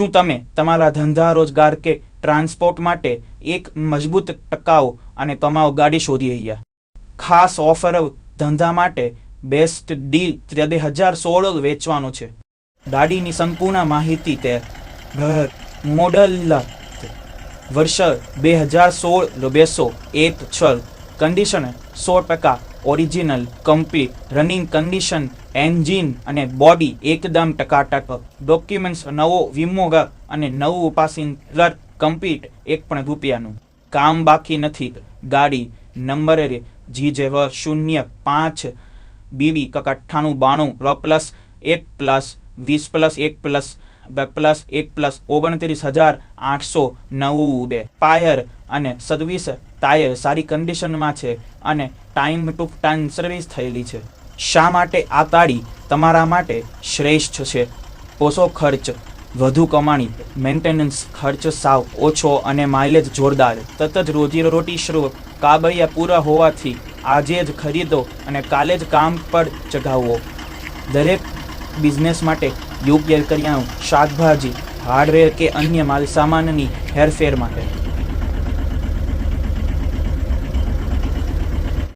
શું તમે તમારા ધંધા રોજગાર કે ટ્રાન્સપોર્ટ માટે એક મજબૂત ટકાઉ અને કમાઉ ગાડી શોધી રહ્યા? ખાસ ઓફર ધંધા માટે બેસ્ટ ડીલ 2016 વેચવાનો છે. ગાડીની સંપૂર્ણ માહિતી તે મોડલ વર્ષ 2016 206 condition 100% original complete running condition engine અને બોડી એકદમ ટકાટક ડોક્યુમેન્ટ્સ નવો વીમો અને નવું પાસિંજર કમ્પ્લીટ ₹1 કામ બાકી નથી. ગાડી number G05 BB 9892 plus 1 plus 20 plus 1 plus 1 plus 29,892 tyre અને સર્વિસ ટાયર સારી કન્ડિશનમાં છે અને ટાઈમ ટુ ટાઈમ સર્વિસ થયેલી છે. શા માટે આ ગાડી તમારા માટે શ્રેષ્ઠ છે? ઓછો ખર્ચ, વધુ કમાણી, મેન્ટેનન્સ ખર્ચ સાવ ઓછો અને માઇલેજ જોરદાર. તત જ રોજીરોટી શરૂ કાબળિયા પૂરા હોવાથી આજે જ ખરીદો અને કાલે જ કામ પર ચઢાવો. દરેક બિઝનેસ માટે યોગ્ય કરિયાણું, શાકભાજી, હાર્ડવેર કે અન્ય માલ સામાનની હેરફેર માટે